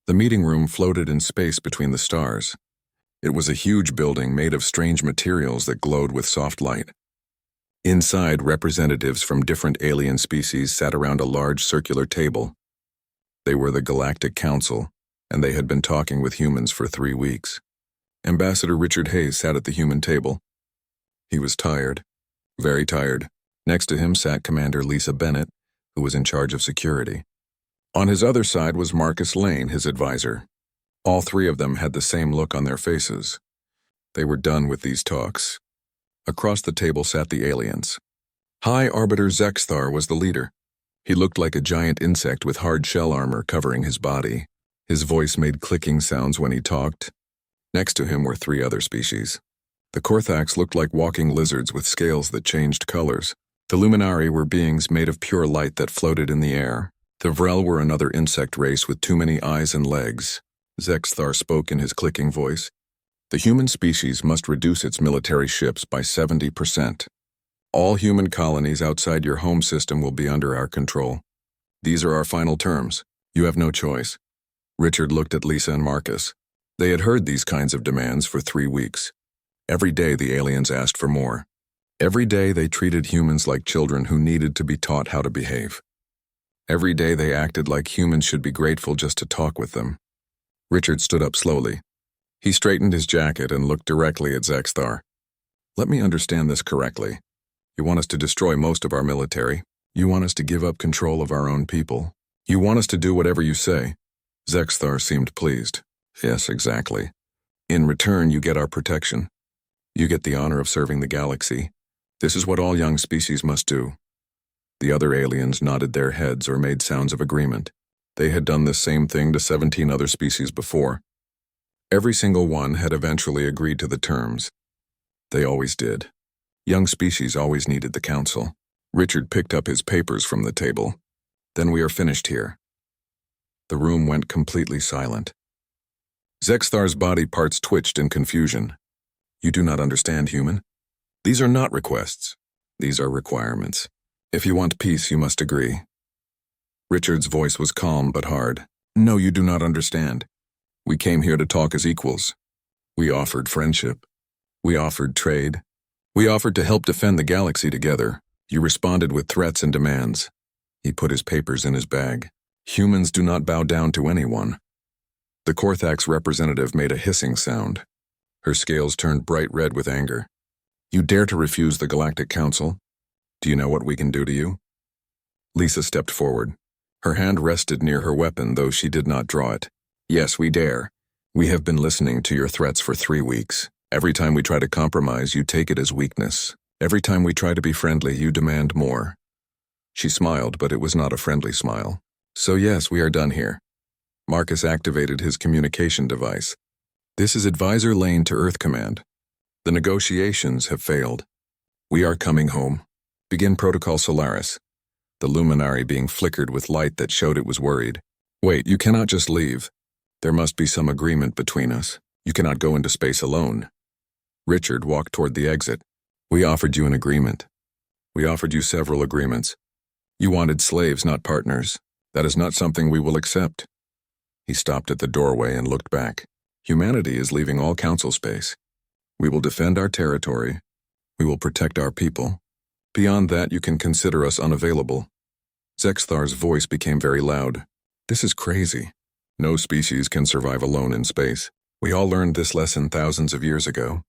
The meeting room floated in space between the stars. It was a huge building made of strange materials that glowed with soft light. Inside, representatives from different alien species sat around a large circular table. They were the Galactic Council, and they had been talking with humans for 3 weeks. Ambassador Richard Hayes sat at the human table. He was tired, very tired. Next to him sat Commander Lisa Bennett, who was in charge of security. On his other side was Marcus Lane, his advisor. All three of them had the same look on their faces. They were done with these talks. Across the table sat the aliens. High Arbiter Zexthar was the leader. He looked like a giant insect with hard shell armor covering his body. His voice made clicking sounds when he talked. Next to him were 3 other species. The Korthax looked like walking lizards with scales that changed colors. The Luminari were beings made of pure light that floated in the air. The Vrel were another insect race with too many eyes and legs. Zexthar spoke in his clicking voice. The human species must reduce its military ships by 70%. All human colonies outside your home system will be under our control. These are our final terms. You have no choice. Richard looked at Lisa and Marcus. They had heard these kinds of demands for 3 weeks. Every day the aliens asked for more. Every day they treated humans like children who needed to be taught how to behave. Every day they acted like humans should be grateful just to talk with them. Richard stood up slowly. He straightened his jacket and looked directly at Zexthar. Let me understand this correctly. You want us to destroy most of our military. You want us to give up control of our own people. You want us to do whatever you say. Zexthar seemed pleased. Yes, exactly. In return, you get our protection. You get the honor of serving the galaxy. This is what all young species must do. The other aliens nodded their heads or made sounds of agreement. They had done this same thing to 17 other species before. Every single one had eventually agreed to the terms. They always did. Young species always needed the council. Richard picked up his papers from the table. Then we are finished here. The room went completely silent. Zexthar's body parts twitched in confusion. You do not understand, human. These are not requests. These are requirements. If you want peace, you must agree. Richard's voice was calm but hard. No, you do not understand. We came here to talk as equals. We offered friendship. We offered trade. We offered to help defend the galaxy together. You responded with threats and demands. He put his papers in his bag. Humans do not bow down to anyone. The Korthax representative made a hissing sound. Her scales turned bright red with anger. You dare to refuse the Galactic Council? Do you know what we can do to you? Lisa stepped forward. Her hand rested near her weapon, though she did not draw it. Yes, we dare. We have been listening to your threats for 3 weeks. Every time we try to compromise, you take it as weakness. Every time we try to be friendly, you demand more. She smiled, but it was not a friendly smile. So yes, we are done here. Marcus activated his communication device. This is Advisor Lane to Earth Command. The negotiations have failed. We are coming home. Begin Protocol Solaris. The luminary being flickered with light that showed it was worried. Wait, you cannot just leave. There must be some agreement between us. You cannot go into space alone. Richard walked toward the exit. We offered you an agreement. We offered you several agreements. You wanted slaves, not partners. That is not something we will accept. He stopped at the doorway and looked back. Humanity is leaving all council space. We will defend our territory. We will protect our people. Beyond that, you can consider us unavailable. Zexthar's voice became very loud. This is crazy. No species can survive alone in space. We all learned this lesson thousands of years ago.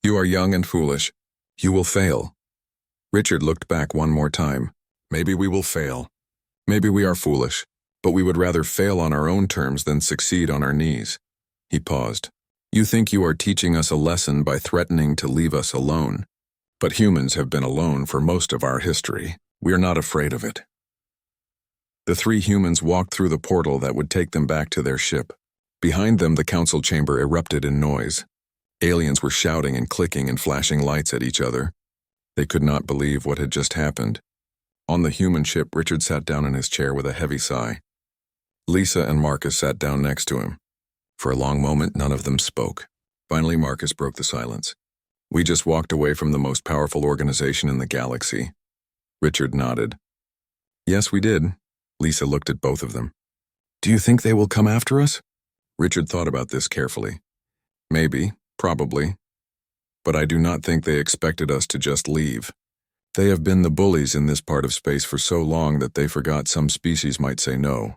You are young and foolish. You will fail. Richard looked back one more time. Maybe we will fail. Maybe we are foolish, but we would rather fail on our own terms than succeed on our knees. He paused. You think you are teaching us a lesson by threatening to leave us alone. But humans have been alone for most of our history. We are not afraid of it. The 3 humans walked through the portal that would take them back to their ship. Behind them, the council chamber erupted in noise. Aliens were shouting and clicking and flashing lights at each other. They could not believe what had just happened. On the human ship, Richard sat down in his chair with a heavy sigh. Lisa and Marcus sat down next to him. For a long moment, none of them spoke. Finally, Marcus broke the silence. We just walked away from the most powerful organization in the galaxy. Richard nodded. Yes, we did. Lisa looked at both of them. Do Do you think they will come after us? Richard thought about this carefully. Maybe, probably. But I do not think they expected us to just leave. They have been the bullies in this part of space for so long that they forgot some species might say no.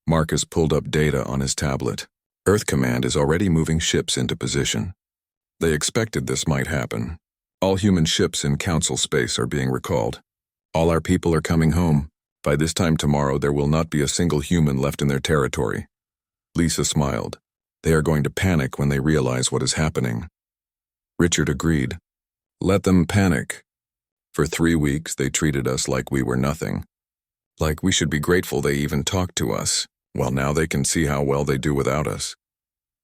Marcus pulled up data on his tablet. Earth Command is already moving ships into position. They expected this might happen. All human ships in Council space are being recalled. All our people are coming home. By this time tomorrow, there will not be a single human left in their territory. Lisa smiled. They are going to panic when they realize what is happening. Richard agreed. Let them panic. For 3 weeks, they treated us like we were nothing. Like we should be grateful they even talked to us. Well, now they can see how well they do without us.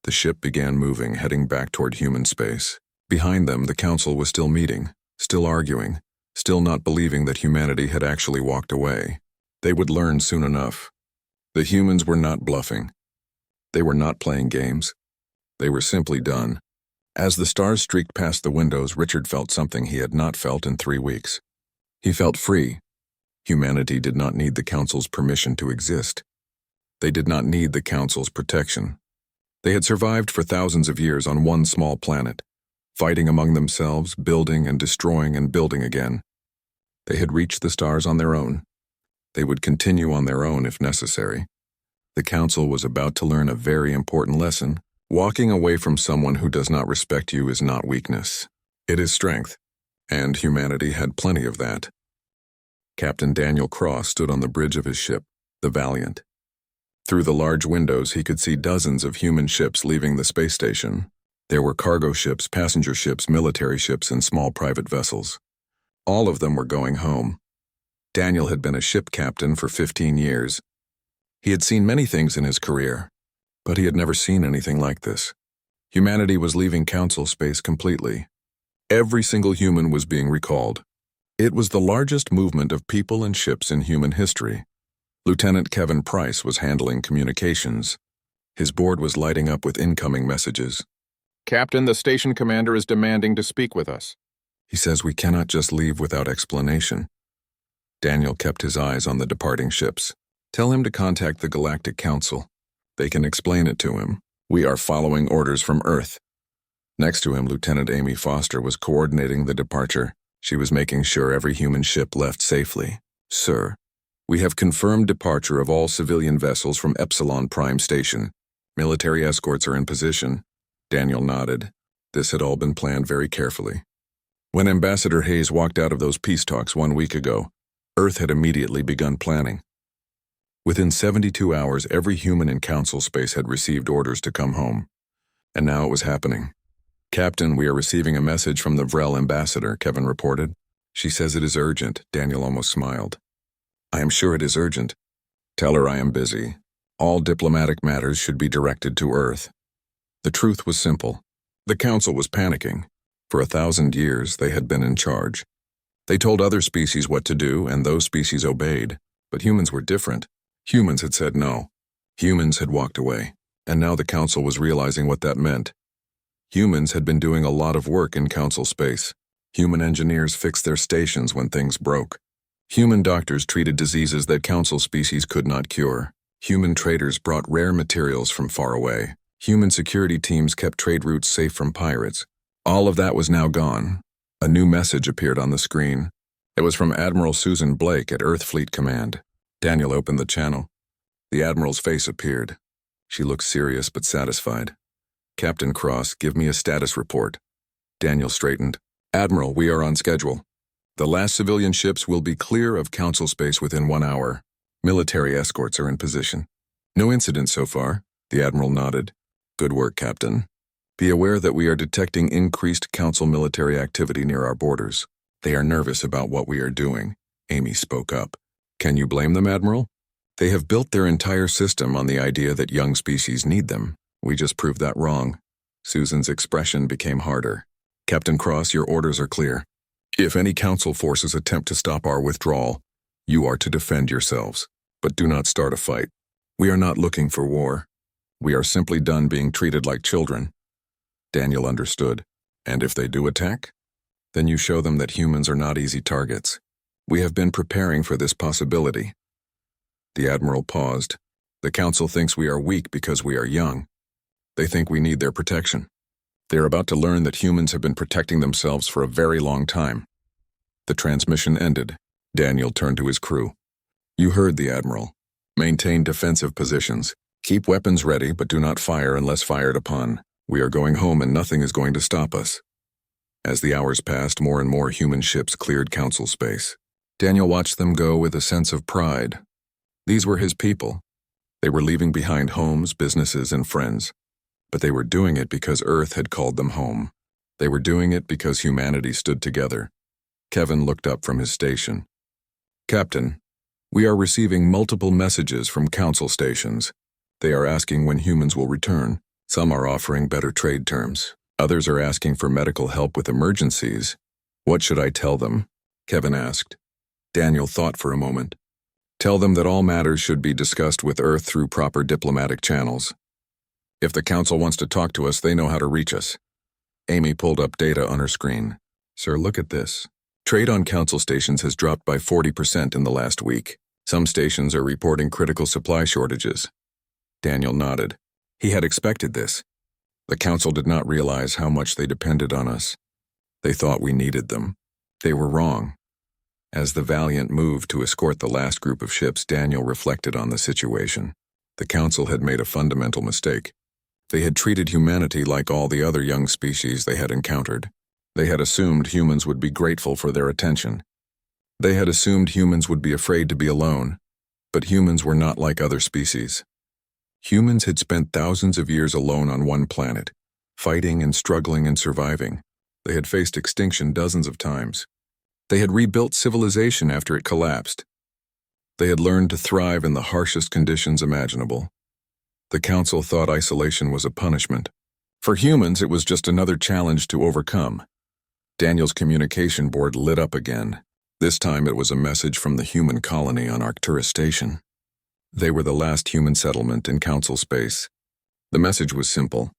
The ship began moving, heading back toward human space. Behind them, the council was still meeting, still arguing, still not believing that humanity had actually walked away. They would learn soon enough. The humans were not bluffing. They were not playing games. They were simply done. As the stars streaked past the windows, Richard felt something he had not felt in 3 weeks. He felt free. Humanity did not need the council's permission to exist. They did not need the council's protection. They had survived for thousands of years on one small planet, fighting among themselves, building and destroying and building again. They had reached the stars on their own. They would continue on their own if necessary. The council was about to learn a very important lesson. Walking away from someone who does not respect you is not weakness. It is strength, and humanity had plenty of that. Captain Daniel Cross stood on the bridge of his ship, the Valiant. Through the large windows, he could see dozens of human ships leaving the space station. There were cargo ships, passenger ships, military ships, and small private vessels. All of them were going home. Daniel had been a ship captain for 15 years. He had seen many things in his career, but he had never seen anything like this. Humanity was leaving Council space completely. Every single human was being recalled. It was the largest movement of people and ships in human history. Lieutenant Kevin Price was handling communications. His board was lighting up with incoming messages. Captain, the station commander is demanding to speak with us. He says we cannot just leave without explanation. Daniel kept his eyes on the departing ships. Tell him to contact the Galactic Council. They can explain it to him. We are following orders from Earth. Next to him, Lieutenant Amy Foster was coordinating the departure. She was making sure every human ship left safely. Sir, we have confirmed departure of all civilian vessels from Epsilon Prime Station. Military escorts are in position. Daniel nodded. This had all been planned very carefully. When Ambassador Hayes walked out of those peace talks 1 week ago, Earth had immediately begun planning. Within 72 hours, every human in Council space had received orders to come home. And now it was happening. Captain, we are receiving a message from the Vrel ambassador, Kevin reported. She says it is urgent. Daniel almost smiled. I am sure it is urgent. Tell her I am busy. All diplomatic matters should be directed to Earth. The truth was simple. The Council was panicking. For 1,000 years, they had been in charge. They told other species what to do, and those species obeyed. But humans were different. Humans had said no. Humans had walked away. And now the Council was realizing what that meant. Humans had been doing a lot of work in Council space. Human engineers fixed their stations when things broke. Human doctors treated diseases that Council species could not cure. Human traders brought rare materials from far away. Human security teams kept trade routes safe from pirates. All of that was now gone. A new message appeared on the screen. It was from Admiral Susan Blake at Earth Fleet Command. Daniel opened the channel. The Admiral's face appeared. She looked serious but satisfied. Captain Cross, give me a status report. Daniel straightened. Admiral, we are on schedule. The last civilian ships will be clear of Council space within 1 hour. Military escorts are in position. No incidents so far. The Admiral nodded. Good work, Captain. Be aware that we are detecting increased Council military activity near our borders. They are nervous about what we are doing. Amy spoke up. Can you blame them, Admiral? They have built their entire system on the idea that young species need them. We just proved that wrong. Susan's expression became harder. Captain Cross, your orders are clear. If any Council forces attempt to stop our withdrawal, you are to defend yourselves. But do not start a fight. We are not looking for war. We are simply done being treated like children. Daniel understood. And if they do attack? Then you show them that humans are not easy targets. We have been preparing for this possibility. The Admiral paused. The Council thinks we are weak because we are young. They think we need their protection. They are about to learn that humans have been protecting themselves for a very long time. The transmission ended. Daniel turned to his crew. You heard the Admiral. Maintain defensive positions. Keep weapons ready, but do not fire unless fired upon. We are going home and nothing is going to stop us. As the hours passed, more and more human ships cleared Council space. Daniel watched them go with a sense of pride. These were his people. They were leaving behind homes, businesses, and friends. But they were doing it because Earth had called them home. They were doing it because humanity stood together. Kevin looked up from his station. Captain, we are receiving multiple messages from Council stations. They are asking when humans will return. Some are offering better trade terms. Others are asking for medical help with emergencies. What should I tell them? Kevin asked. Daniel thought for a moment. Tell them that all matters should be discussed with Earth through proper diplomatic channels. If the Council wants to talk to us, they know how to reach us. Amy pulled up data on her screen. Sir, look at this. Trade on Council stations has dropped by 40% in the last week. Some stations are reporting critical supply shortages. Daniel nodded. He had expected this. The Council did not realize how much they depended on us. They thought we needed them. They were wrong. As the Valiant moved to escort the last group of ships, Daniel reflected on the situation. The Council had made a fundamental mistake. They had treated humanity like all the other young species they had encountered. They had assumed humans would be grateful for their attention. They had assumed humans would be afraid to be alone. But humans were not like other species. Humans had spent thousands of years alone on one planet, fighting and struggling and surviving. They had faced extinction dozens of times. They had rebuilt civilization after it collapsed. They had learned to thrive in the harshest conditions imaginable. The Council thought isolation was a punishment. For humans, it was just another challenge to overcome. Daniel's communication board lit up again. This time it was a message from the human colony on Arcturus Station. They were the last human settlement in Council space. The message was simple.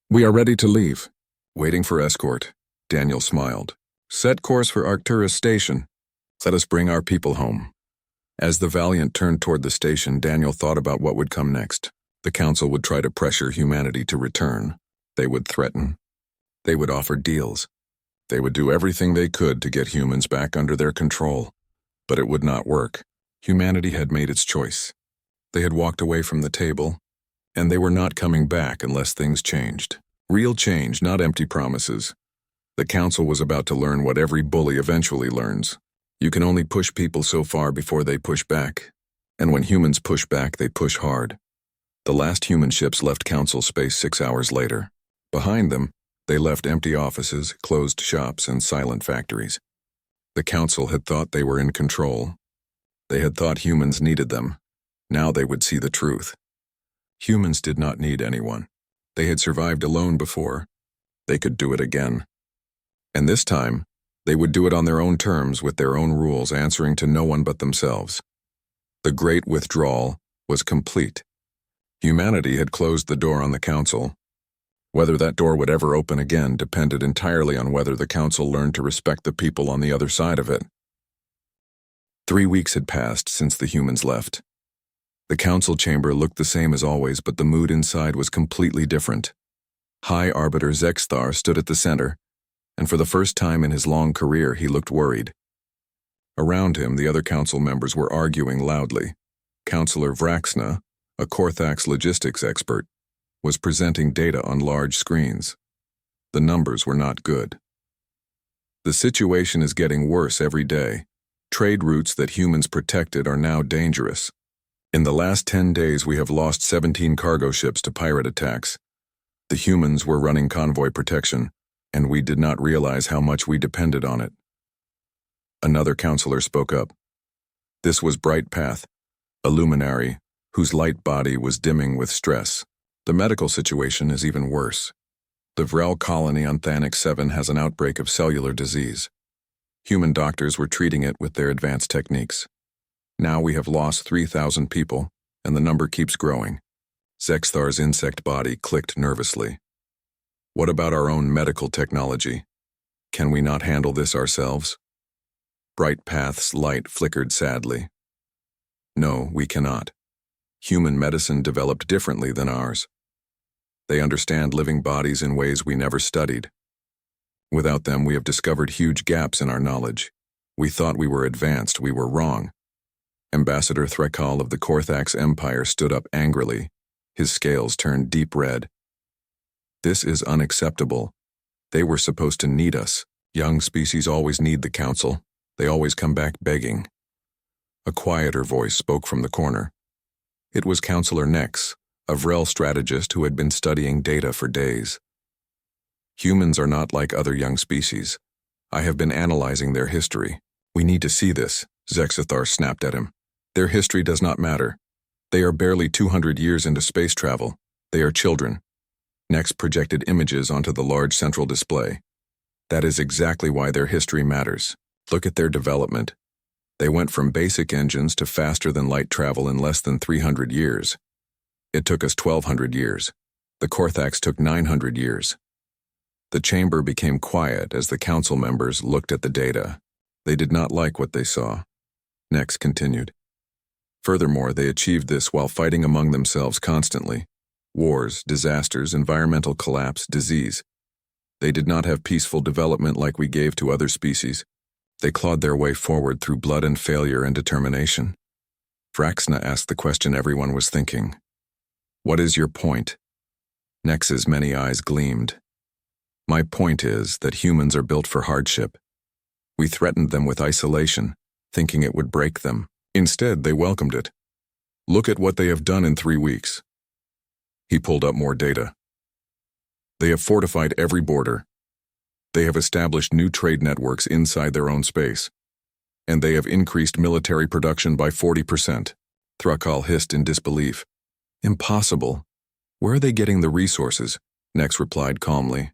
We are ready to leave. Waiting for escort. Daniel smiled. Set course for Arcturus Station. Let us bring our people home. As the Valiant turned toward the station, Daniel thought about what would come next. The Council would try to pressure humanity to return. They would threaten. They would offer deals. They would do everything they could to get humans back under their control. But it would not work. Humanity had made its choice. They had walked away from the table, and they were not coming back unless things changed. Real change, not empty promises. The Council was about to learn what every bully eventually learns. You can only push people so far before they push back. And when humans push back, they push hard. The last human ships left Council space 6 hours later. Behind them, they left empty offices, closed shops, and silent factories. The Council had thought they were in control. They had thought humans needed them. Now they would see the truth. Humans did not need anyone. They had survived alone before. They could do it again. And this time, they would do it on their own terms with their own rules, answering to no one but themselves. The Great Withdrawal was complete. Humanity had closed the door on the Council. Whether that door would ever open again depended entirely on whether the Council learned to respect the people on the other side of it. 3 weeks had passed since the humans left. The Council chamber looked the same as always, but the mood inside was completely different. High Arbiter Zexthar stood at the center, and for the first time in his long career he looked worried. Around him, the other Council members were arguing loudly. Councillor Vraxna, a Korthax logistics expert, was presenting data on large screens. The numbers were not good. The situation is getting worse every day. Trade routes that humans protected are now dangerous. In the last 10 days, we have lost 17 cargo ships to pirate attacks. The humans were running convoy protection, and we did not realize how much we depended on it. Another counselor spoke up. This was Bright Path, a luminary whose light body was dimming with stress. The medical situation is even worse. The Vrel colony on Thanix 7 has an outbreak of cellular disease. Human doctors were treating it with their advanced techniques. Now we have lost 3,000 people, and the number keeps growing. Zexthar's insect body clicked nervously. What about our own medical technology? Can we not handle this ourselves? Bright Path's light flickered sadly. No, we cannot. Human medicine developed differently than ours. They understand living bodies in ways we never studied. Without them, we have discovered huge gaps in our knowledge. We thought we were advanced, we were wrong. Ambassador Threkal of the Korthax Empire stood up angrily. His scales turned deep red. This is unacceptable. They were supposed to need us. Young species always need the council. They always come back begging. A quieter voice spoke from the corner. It was Counselor Nex, a Vrel strategist who had been studying data for days. Humans are not like other young species. I have been analyzing their history. We need to see this, Zexathar snapped at him. Their history does not matter. They are barely 200 years into space travel. They are children. Nex projected images onto the large central display. That is exactly why their history matters. Look at their development. They went from basic engines to faster-than-light travel in less than 300 years. It took us 1,200 years. The Korthax took 900 years. The chamber became quiet as the council members looked at the data. They did not like what they saw. Nex continued. Furthermore, they achieved this while fighting among themselves constantly. Wars, disasters, environmental collapse, disease. They did not have peaceful development like we gave to other species. They clawed their way forward through blood and failure and determination. Vraxna asked the question everyone was thinking. What is your point? Nex's many eyes gleamed. My point is that humans are built for hardship. We threatened them with isolation, thinking it would break them. Instead, they welcomed it. Look at what they have done in 3 weeks. He pulled up more data. They have fortified every border. They have established new trade networks inside their own space. And they have increased military production by 40%. Thrakal hissed in disbelief. Impossible. Where are they getting the resources? Nex replied calmly.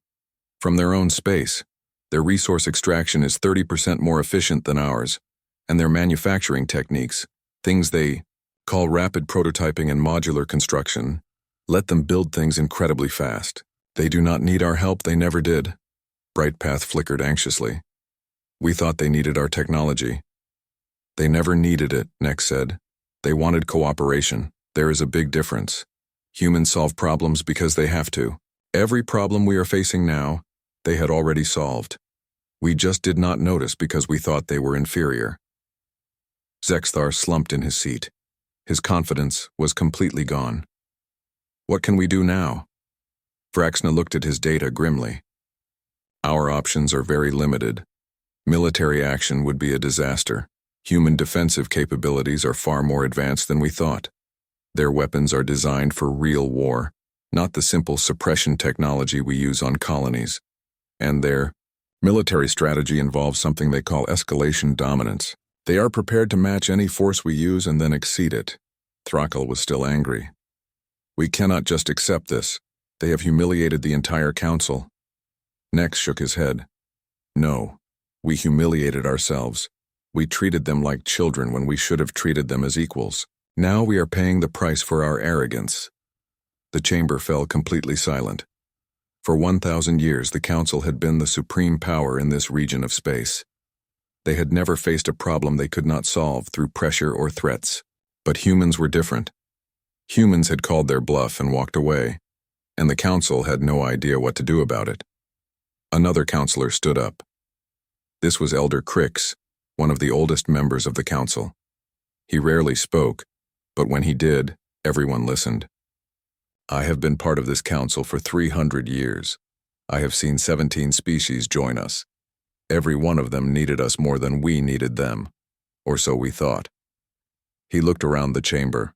From their own space. Their resource extraction is 30% more efficient than ours. And their manufacturing techniques, things they call rapid prototyping and modular construction, let them build things incredibly fast. They do not need our help, they never did. Brightpath flickered anxiously. We thought they needed our technology. They never needed it, Nex said. They wanted cooperation. There is a big difference. Humans solve problems because they have to. Every problem we are facing now, they had already solved. We just did not notice because we thought they were inferior. Zexthar slumped in his seat. His confidence was completely gone. What can we do now? Vraxna looked at his data grimly. Our options are very limited. Military action would be a disaster. Human defensive capabilities are far more advanced than we thought. Their weapons are designed for real war, not the simple suppression technology we use on colonies. And their military strategy involves something they call escalation dominance. They are prepared to match any force we use and then exceed it. Thrakal was still angry. We cannot just accept this. They have humiliated the entire council. Nex shook his head. No, we humiliated ourselves. We treated them like children when we should have treated them as equals. Now we are paying the price for our arrogance. The chamber fell completely silent. For 1,000 years, the council had been the supreme power in this region of space. They had never faced a problem they could not solve through pressure or threats. But humans were different. Humans had called their bluff and walked away, and the council had no idea what to do about it. Another counselor stood up. This was Elder Crix, one of the oldest members of the council. He rarely spoke, but when he did, everyone listened. I have been part of this council for 300 years. I have seen 17 species join us. Every one of them needed us more than we needed them, or so we thought. He looked around the chamber.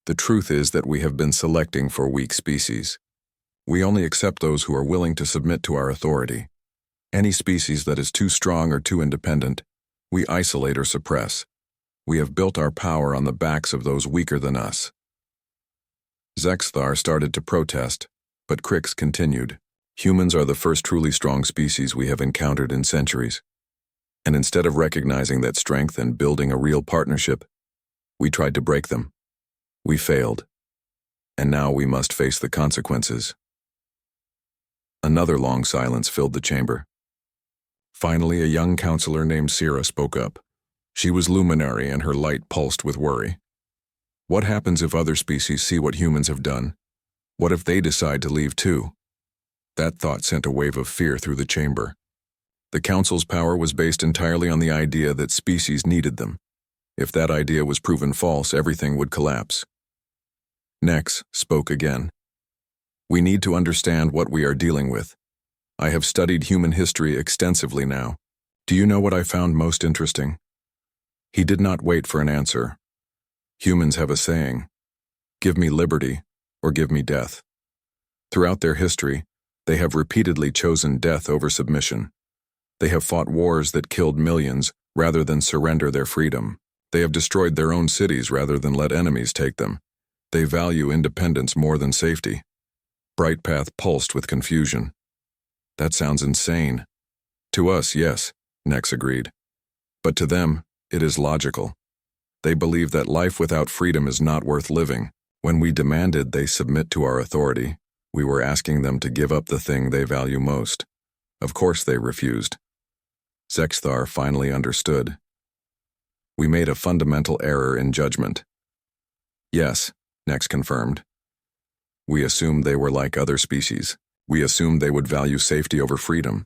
The truth is that we have been selecting for weak species. We only accept those who are willing to submit to our authority. Any species that is too strong or too independent, we isolate or suppress. We have built our power on the backs of those weaker than us. Zexthar started to protest, but Crix continued. Humans are the first truly strong species we have encountered in centuries. And instead of recognizing that strength and building a real partnership, we tried to break them. We failed. And now we must face the consequences. Another long silence filled the chamber. Finally, a young counselor named Sira spoke up. She was luminary and her light pulsed with worry. What happens if other species see what humans have done? What if they decide to leave too? That thought sent a wave of fear through the chamber. The Council's power was based entirely on the idea that species needed them. If that idea was proven false, everything would collapse. Nex spoke again. We need to understand what we are dealing with. I have studied human history extensively now. Do you know what I found most interesting? He did not wait for an answer. Humans have a saying, give me liberty or give me death. Throughout their history, they have repeatedly chosen death over submission. They have fought wars that killed millions rather than surrender their freedom. They have destroyed their own cities rather than let enemies take them. They value independence more than safety. Brightpath pulsed with confusion. That sounds insane. To us, yes, Nex agreed. But to them, it is logical. They believe that life without freedom is not worth living. When we demanded they submit to our authority, we were asking them to give up the thing they value most. Of course they refused. Zexthar finally understood. We made a fundamental error in judgment. Yes, Nex confirmed. We assumed they were like other species. We assumed they would value safety over freedom.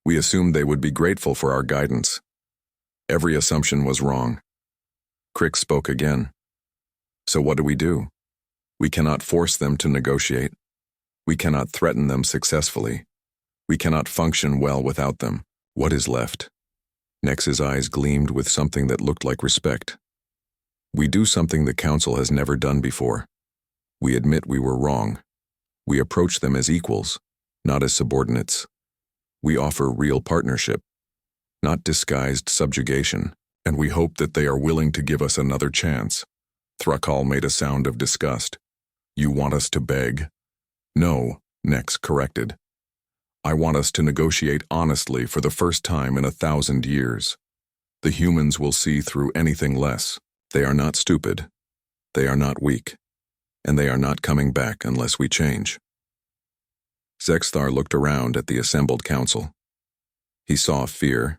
We assumed they would be grateful for our guidance. Every assumption was wrong. Crick spoke again. So what do? We cannot force them to negotiate. We cannot threaten them successfully. We cannot function well without them. What is left? Nex's eyes gleamed with something that looked like respect. We do something the Council has never done before. We admit we were wrong. We approach them as equals, not as subordinates. We offer real partnership, not disguised subjugation, and we hope that they are willing to give us another chance. Thrakal made a sound of disgust. You want us to beg? No, Nex corrected. I want us to negotiate honestly for the first time in 1,000 years. The humans will see through anything less. They are not stupid. They are not weak. And they are not coming back unless we change. Zexthar looked around at the assembled council. He saw fear,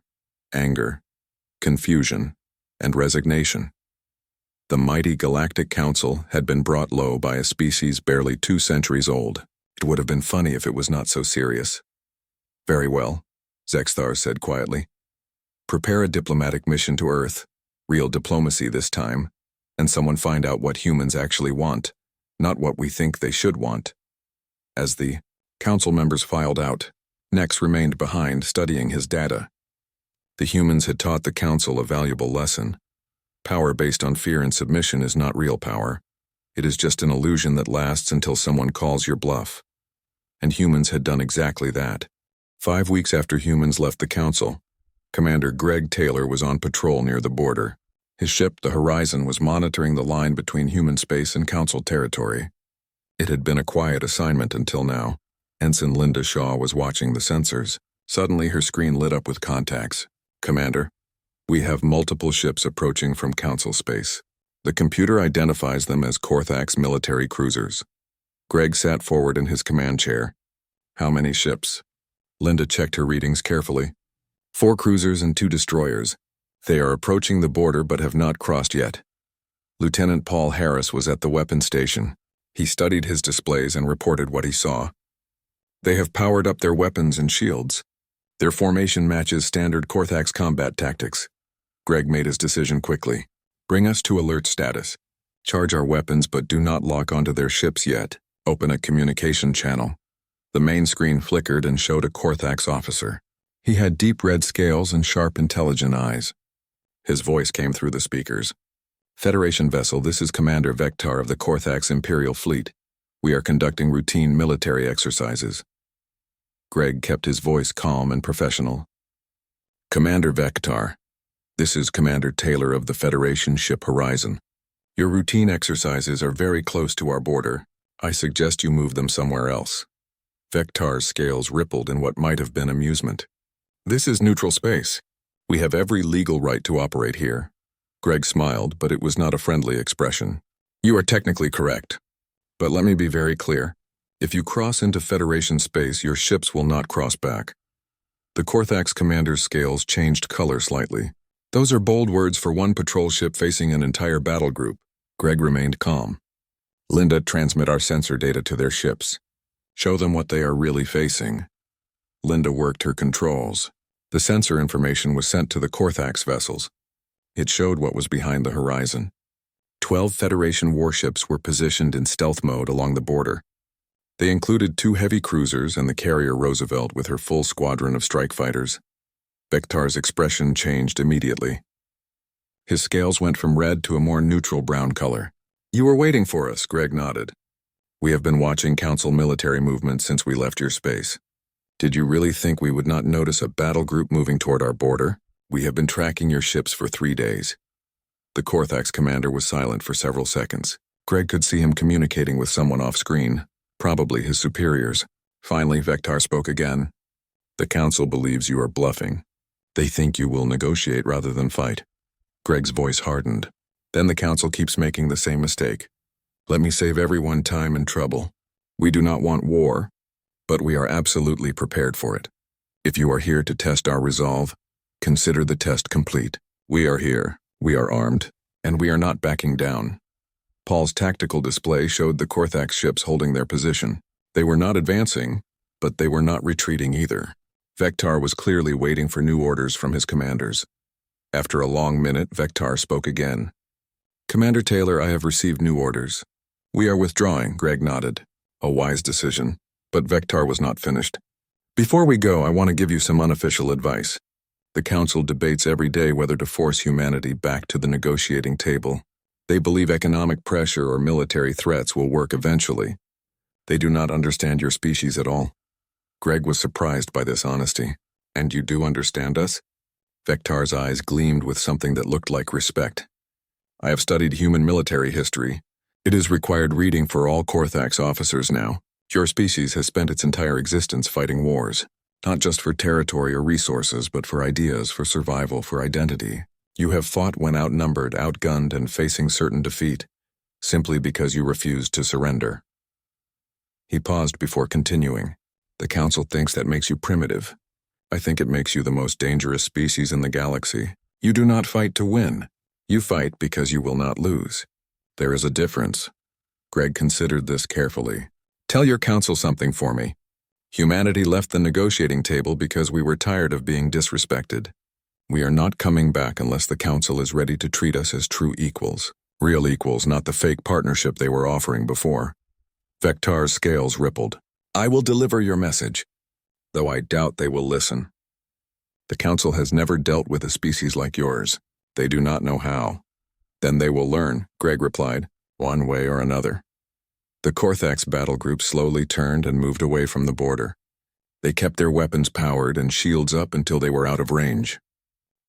anger, confusion, and resignation. The mighty Galactic Council had been brought low by a species barely 2 centuries old. It would have been funny if it was not so serious. Very well, Zexthar said quietly. Prepare a diplomatic mission to Earth, real diplomacy this time, and someone find out what humans actually want, not what we think they should want. As the council members filed out, Nex remained behind studying his data. The humans had taught the council a valuable lesson. Power based on fear and submission is not real power. It is just an illusion that lasts until someone calls your bluff. And humans had done exactly that. 5 weeks after humans left the council, Commander Greg Taylor was on patrol near the border. His ship, the Horizon, was monitoring the line between human space and council territory. It had been a quiet assignment until now. Ensign Linda Shaw was watching the sensors. Suddenly her screen lit up with contacts. Commander, we have multiple ships approaching from council space. The computer identifies them as Korthax military cruisers. Greg sat forward in his command chair. How many ships? Linda checked her readings carefully. 4 cruisers and 2 destroyers. They are approaching the border but have not crossed yet. Lieutenant Paul Harris was at the weapons station. He studied his displays and reported what he saw. They have powered up their weapons and shields. Their formation matches standard Korthax combat tactics. Greg made his decision quickly. Bring us to alert status. Charge our weapons but do not lock onto their ships yet. Open a communication channel. The main screen flickered and showed a Korthax officer. He had deep red scales and sharp, intelligent eyes. His voice came through the speakers. Federation vessel, this is Commander Vektar of the Korthax Imperial Fleet. We are conducting routine military exercises. Greg kept his voice calm and professional. Commander Vektar, this is Commander Taylor of the Federation ship Horizon. Your routine exercises are very close to our border. I suggest you move them somewhere else. Vektar's scales rippled in what might have been amusement. This is neutral space. We have every legal right to operate here. Greg smiled, but it was not a friendly expression. You are technically correct. But let me be very clear. If you cross into Federation space, your ships will not cross back. The Korthax commander's scales changed color slightly. Those are bold words for one patrol ship facing an entire battle group. Greg remained calm. Linda, transmit our sensor data to their ships. Show them what they are really facing. Linda worked her controls. The sensor information was sent to the Korthax vessels. It showed what was behind the horizon. 12 Federation warships were positioned in stealth mode along the border. They included 2 heavy cruisers and the carrier Roosevelt with her full squadron of strike fighters. Vektar's expression changed immediately. His scales went from red to a more neutral brown color. You were waiting for us, Greg nodded. We have been watching Council military movements since we left your space. Did you really think we would not notice a battle group moving toward our border? We have been tracking your ships for 3 days. The Korthax commander was silent for several seconds. Greg could see him communicating with someone off-screen, probably his superiors. Finally, Vektar spoke again. The Council believes you are bluffing. They think you will negotiate rather than fight. Greg's voice hardened. Then the Council keeps making the same mistake. Let me save everyone time and trouble. We do not want war, but we are absolutely prepared for it. If you are here to test our resolve, consider the test complete. We are here, we are armed, and we are not backing down. Paul's tactical display showed the Korthax ships holding their position. They were not advancing, but they were not retreating either. Vektar was clearly waiting for new orders from his commanders. After a long minute, Vektar spoke again. Commander Taylor, I have received new orders. We are withdrawing, Greg nodded. A wise decision, but Vektar was not finished. Before we go, I want to give you some unofficial advice. The Council debates every day whether to force humanity back to the negotiating table. They believe economic pressure or military threats will work eventually. They do not understand your species at all. Greg was surprised by this honesty. And you do understand us? Vektar's eyes gleamed with something that looked like respect. I have studied human military history. It is required reading for all Korthax officers now. Your species has spent its entire existence fighting wars, not just for territory or resources, but for ideas, for survival, for identity. You have fought when outnumbered, outgunned, and facing certain defeat, simply because you refused to surrender. He paused before continuing. The Council thinks that makes you primitive. I think it makes you the most dangerous species in the galaxy. You do not fight to win. You fight because you will not lose. There is a difference. Greg considered this carefully. Tell your Council something for me. Humanity left the negotiating table because we were tired of being disrespected. We are not coming back unless the Council is ready to treat us as true equals. Real equals, not the fake partnership they were offering before. Vektar's scales rippled. I will deliver your message, though I doubt they will listen. The Council has never dealt with a species like yours. They do not know how. Then they will learn, Greg replied, one way or another. The Korthax battle group slowly turned and moved away from the border. They kept their weapons powered and shields up until they were out of range.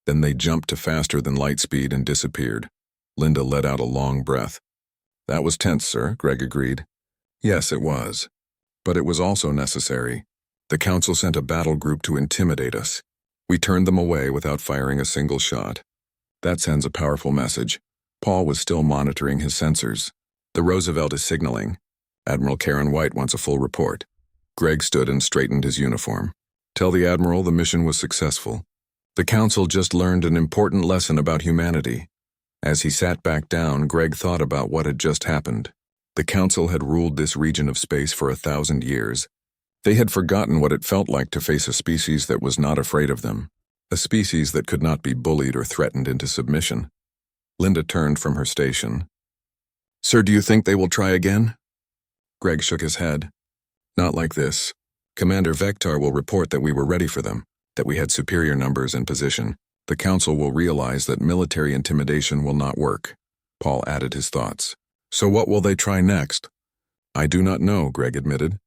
Then they jumped to faster than light speed and disappeared. Linda let out a long breath. That was tense, sir, Greg agreed. Yes, it was. But it was also necessary. The Council sent a battle group to intimidate us. We turned them away without firing a single shot. That sends a powerful message. Paul was still monitoring his sensors. The Roosevelt is signaling. Admiral Karen White wants a full report. Greg stood and straightened his uniform. Tell the Admiral the mission was successful. The Council just learned an important lesson about humanity. As he sat back down, Greg thought about what had just happened. The Council had ruled this region of space for 1,000 years. They had forgotten what it felt like to face a species that was not afraid of them, a species that could not be bullied or threatened into submission. Linda turned from her station. Sir, do you think they will try again? Greg shook his head. Not like this. Commander Vektar will report that we were ready for them, that we had superior numbers and position. The Council will realize that military intimidation will not work. Paul added his thoughts. So what will they try next? I do not know, Greg admitted.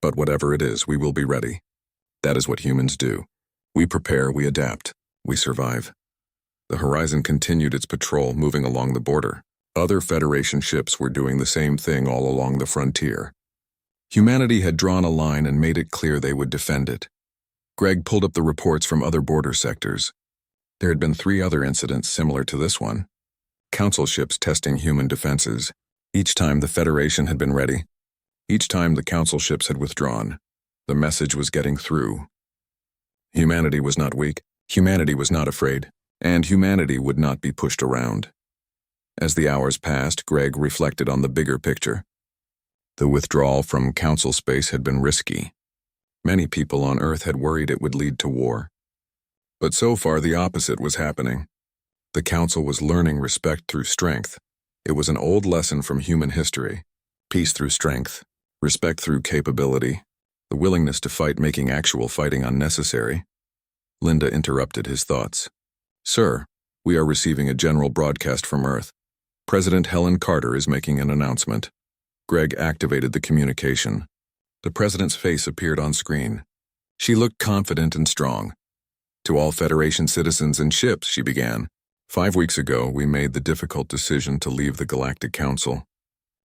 But whatever it is, we will be ready. That is what humans do. We prepare, we adapt, we survive. The Horizon continued its patrol, moving along the border. Other Federation ships were doing the same thing all along the frontier. Humanity had drawn a line and made it clear they would defend it. Greg pulled up the reports from other border sectors. There had been 3 other incidents similar to this one. Council ships testing human defenses. Each time the Federation had been ready. Each time the Council ships had withdrawn. The message was getting through. Humanity was not weak. Humanity was not afraid. And humanity would not be pushed around. As the hours passed, Greg reflected on the bigger picture. The withdrawal from Council space had been risky. Many people on Earth had worried it would lead to war. But so far the opposite was happening. The Council was learning respect through strength. It was an old lesson from human history. Peace through strength, respect through capability, the willingness to fight making actual fighting unnecessary. Linda interrupted his thoughts. Sir, we are receiving a general broadcast from Earth. President Helen Carter is making an announcement. Greg activated the communication. The president's face appeared on screen. She looked confident and strong. To all Federation citizens and ships, she began. 5 weeks ago, we made the difficult decision to leave the Galactic Council.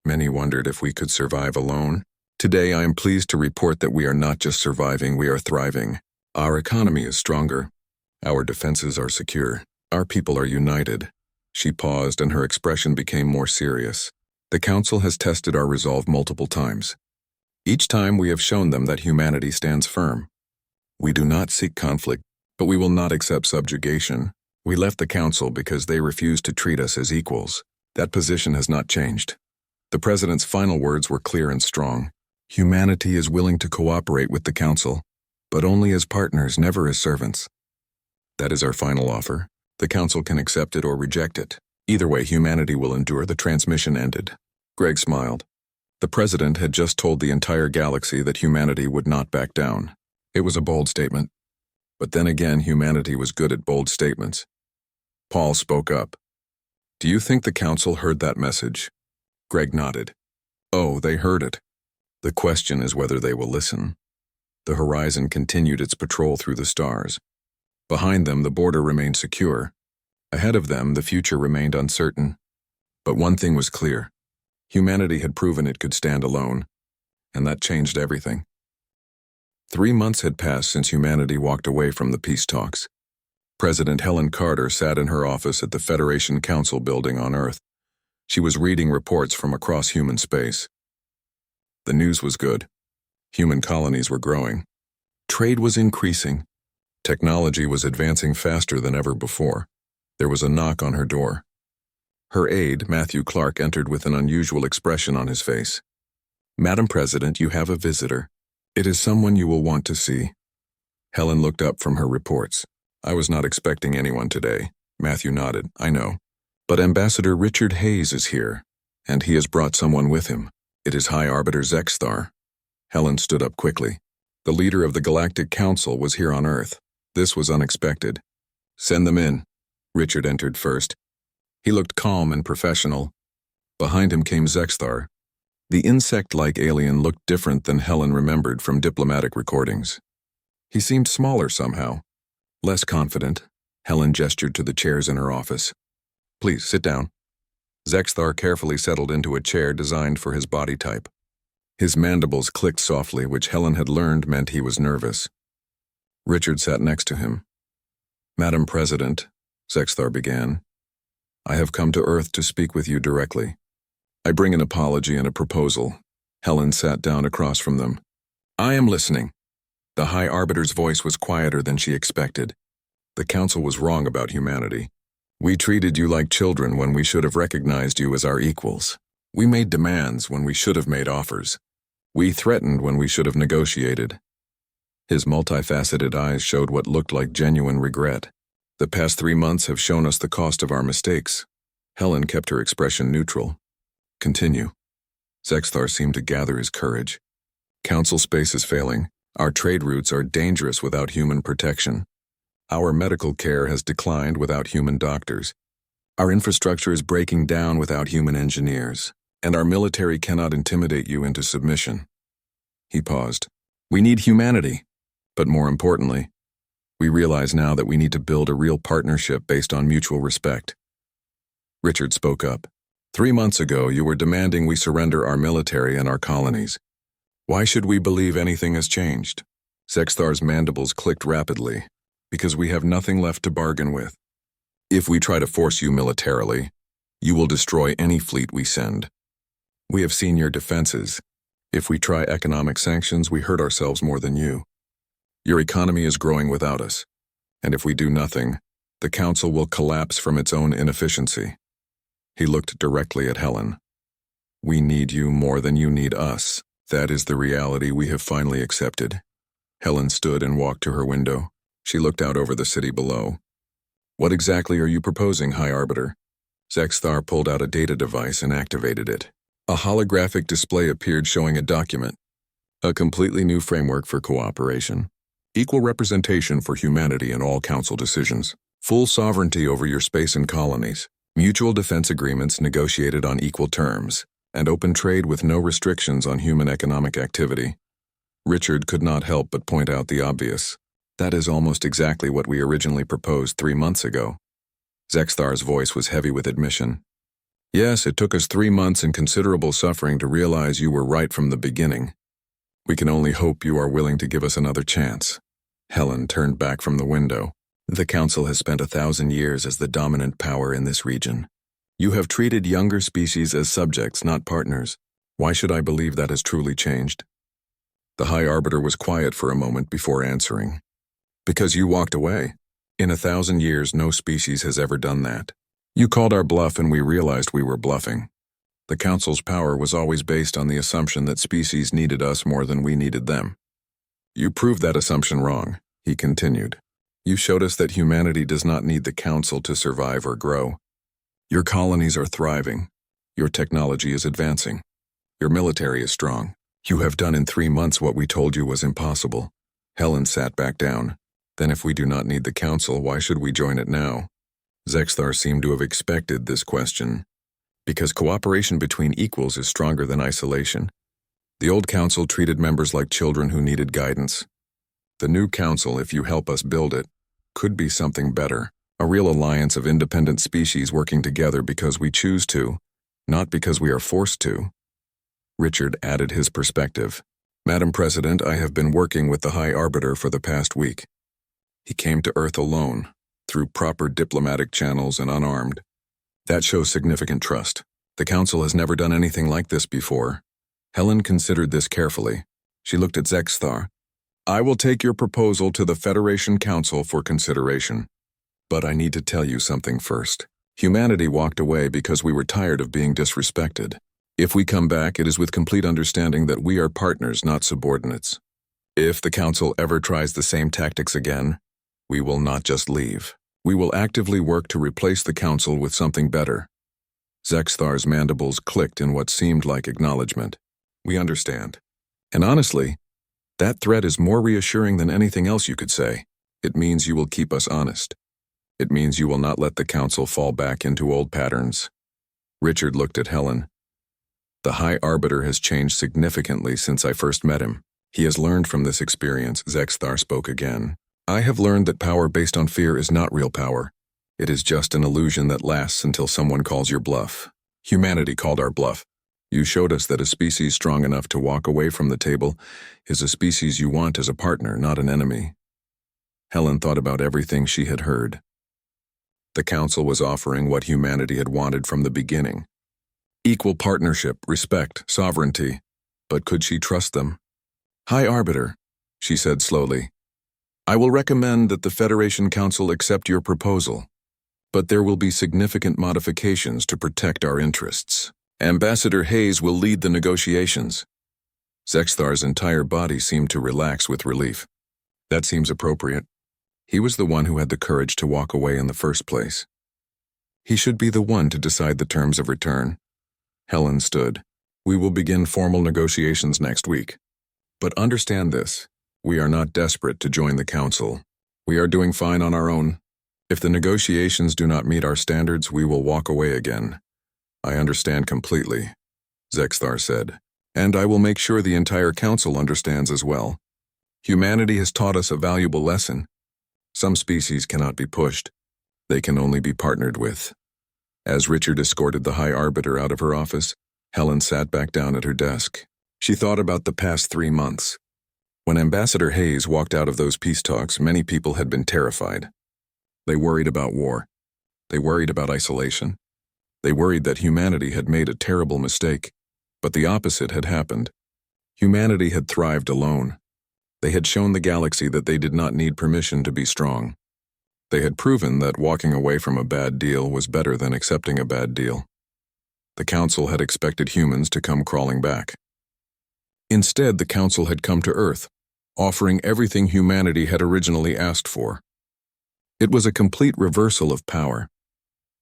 Many wondered if we could survive alone. Today, I am pleased to report that we are not just surviving, we are thriving. Our economy is stronger. Our defenses are secure. Our people are united. She paused and her expression became more serious. The Council has tested our resolve multiple times. Each time we have shown them that humanity stands firm. We do not seek conflict, but we will not accept subjugation. We left the Council because they refused to treat us as equals. That position has not changed. The President's final words were clear and strong. Humanity is willing to cooperate with the Council, but only as partners, never as servants. That is our final offer. The Council can accept it or reject it. Either way, humanity will endure. The transmission ended. Greg smiled. The President had just told the entire galaxy that humanity would not back down. It was a bold statement. But then again, humanity was good at bold statements. Paul spoke up. Do you think the Council heard that message? Greg nodded. Oh, they heard it. The question is whether they will listen. The horizon continued its patrol through the stars. Behind them, the border remained secure. Ahead of them, the future remained uncertain. But one thing was clear. Humanity had proven it could stand alone, and that changed everything. 3 months had passed since humanity walked away from the peace talks. President Helen Carter sat in her office at the Federation Council building on Earth. She was reading reports from across human space. The news was good. Human colonies were growing. Trade was increasing. Technology was advancing faster than ever before. There was a knock on her door. Her aide, Matthew Clark, entered with an unusual expression on his face. Madam President, you have a visitor. It is someone you will want to see. Helen looked up from her reports. I was not expecting anyone today. Matthew nodded. I know. But Ambassador Richard Hayes is here, and he has brought someone with him. It is High Arbiter Zexthar. Helen stood up quickly. The leader of the Galactic Council was here on Earth. This was unexpected. Send them in. Richard entered first. He looked calm and professional. Behind him came Zexthar. The insect-like alien looked different than Helen remembered from diplomatic recordings. He seemed smaller somehow. Less confident. Helen gestured to the chairs in her office. Please, sit down. Zexthar carefully settled into a chair designed for his body type. His mandibles clicked softly, which Helen had learned meant he was nervous. Richard sat next to him. Madam President, Zexthar began, I have come to Earth to speak with you directly. I bring an apology and a proposal. Helen sat down across from them. I am listening. The High Arbiter's voice was quieter than she expected. The Council was wrong about humanity. We treated you like children when we should have recognized you as our equals. We made demands when we should have made offers. We threatened when we should have negotiated. His multifaceted eyes showed what looked like genuine regret. The past 3 months have shown us the cost of our mistakes. Helen kept her expression neutral. Continue. Zexthar seemed to gather his courage. Council space is failing. Our trade routes are dangerous without human protection. Our medical care has declined without human doctors. Our infrastructure is breaking down without human engineers. And our military cannot intimidate you into submission. He paused. We need humanity. But more importantly, we realize now that we need to build a real partnership based on mutual respect. Richard spoke up. 3 months ago, you were demanding we surrender our military and our colonies. Why should we believe anything has changed? Zexthar's mandibles clicked rapidly. Because we have nothing left to bargain with. If we try to force you militarily, you will destroy any fleet we send. We have seen your defenses. If we try economic sanctions, we hurt ourselves more than you. Your economy is growing without us, and if we do nothing, the Council will collapse from its own inefficiency. He looked directly at Helen. We need you more than you need us. That is the reality we have finally accepted. Helen stood and walked to her window. She looked out over the city below. What exactly are you proposing, High Arbiter? Zexthar pulled out a data device and activated it. A holographic display appeared showing a document. A completely new framework for cooperation. Equal representation for humanity in all council decisions. Full sovereignty over your space and colonies. Mutual defense agreements negotiated on equal terms. And open trade with no restrictions on human economic activity. Richard could not help but point out the obvious. That is almost exactly what we originally proposed 3 months ago. Zexthar's voice was heavy with admission. Yes, it took us 3 months and considerable suffering to realize you were right from the beginning. We can only hope you are willing to give us another chance. Helen turned back from the window. The Council has spent 1,000 years as the dominant power in this region. You have treated younger species as subjects, not partners. Why should I believe that has truly changed? The High Arbiter was quiet for a moment before answering. Because you walked away. In 1,000 years, no species has ever done that. You called our bluff and we realized we were bluffing. The Council's power was always based on the assumption that species needed us more than we needed them. You proved that assumption wrong, he continued. You showed us that humanity does not need the Council to survive or grow. Your colonies are thriving. Your technology is advancing. Your military is strong. You have done in 3 months what we told you was impossible. Helen sat back down. Then if we do not need the Council, why should we join it now? Zexthar seemed to have expected this question. Because cooperation between equals is stronger than isolation. The old Council treated members like children who needed guidance. The new Council, if you help us build it, could be something better. A real alliance of independent species working together because we choose to, not because we are forced to. Richard added his perspective. Madam President, I have been working with the High Arbiter for the past week. He came to Earth alone, through proper diplomatic channels and unarmed. That shows significant trust. The Council has never done anything like this before. Helen considered this carefully. She looked at Zexthar. I will take your proposal to the Federation Council for consideration. But I need to tell you something first. Humanity walked away because we were tired of being disrespected. If we come back, it is with complete understanding that we are partners, not subordinates. If the Council ever tries the same tactics again, we will not just leave. We will actively work to replace the Council with something better. Zexthar's mandibles clicked in what seemed like acknowledgement. We understand. And honestly, that threat is more reassuring than anything else you could say. It means you will keep us honest. It means you will not let the Council fall back into old patterns. Richard looked at Helen. The High Arbiter has changed significantly since I first met him. He has learned from this experience, Zexthar spoke again. I have learned that power based on fear is not real power. It is just an illusion that lasts until someone calls your bluff. Humanity called our bluff. You showed us that a species strong enough to walk away from the table is a species you want as a partner, not an enemy. Helen thought about everything she had heard. The Council was offering what humanity had wanted from the beginning. Equal partnership, respect, sovereignty. But could she trust them? High Arbiter, she said slowly. I will recommend that the Federation Council accept your proposal. But there will be significant modifications to protect our interests. Ambassador Hayes will lead the negotiations. Zexthar's entire body seemed to relax with relief. That seems appropriate. He was the one who had the courage to walk away in the first place. He should be the one to decide the terms of return. Helen stood. We will begin formal negotiations next week. But understand this. We are not desperate to join the Council. We are doing fine on our own. If the negotiations do not meet our standards, we will walk away again. I understand completely, Zexthar said. And I will make sure the entire Council understands as well. Humanity has taught us a valuable lesson. Some species cannot be pushed. They can only be partnered with. As Richard escorted the High Arbiter out of her office, Helen sat back down at her desk. She thought about the past 3 months. When Ambassador Hayes walked out of those peace talks, many people had been terrified. They worried about war. They worried about isolation. They worried that humanity had made a terrible mistake. But the opposite had happened. Humanity had thrived alone. They had shown the galaxy that they did not need permission to be strong. They had proven that walking away from a bad deal was better than accepting a bad deal. The Council had expected humans to come crawling back. Instead, the Council had come to Earth, offering everything humanity had originally asked for. It was a complete reversal of power.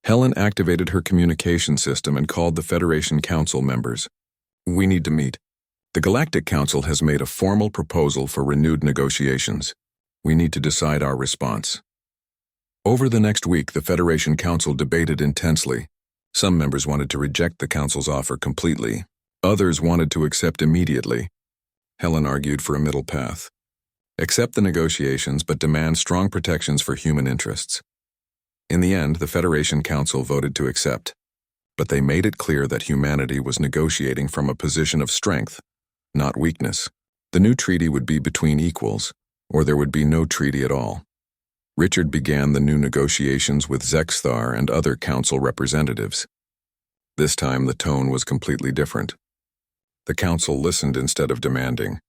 Helen activated her communication system and called the Federation Council members. "We need to meet. The Galactic Council has made a formal proposal for renewed negotiations. We need to decide our response." Over the next week, the Federation Council debated intensely. Some members wanted to reject the Council's offer completely. Others wanted to accept immediately. Helen argued for a middle path. Accept the negotiations, but demand strong protections for human interests. In the end, the Federation Council voted to accept, but they made it clear that humanity was negotiating from a position of strength, not weakness. The new treaty would be between equals, or there would be no treaty at all. Richard began the new negotiations with Zexthar and other council representatives. This time the tone was completely different. The council listened instead of demanding.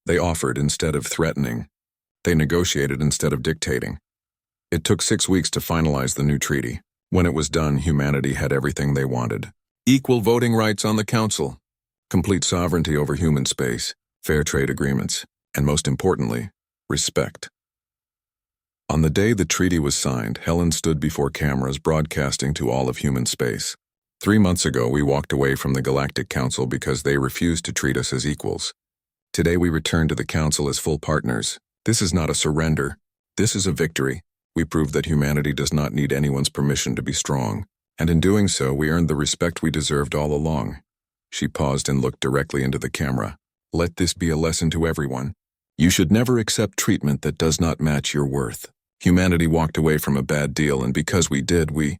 They offered instead of threatening. They negotiated instead of dictating. It took 6 weeks to finalize the new treaty. When it was done, humanity had everything they wanted. Equal voting rights on the council, complete sovereignty over human space, fair trade agreements, and most importantly, respect. On the day the treaty was signed, Helen stood before cameras broadcasting to all of human space. 3 months ago, we walked away from the Galactic Council because they refused to treat us as equals. Today we return to the Council as full partners. This is not a surrender. This is a victory. We proved that humanity does not need anyone's permission to be strong, and in doing so, we earned the respect we deserved all along. She paused and looked directly into the camera. Let this be a lesson to everyone. You should never accept treatment that does not match your worth. Humanity walked away from a bad deal, and because we did, we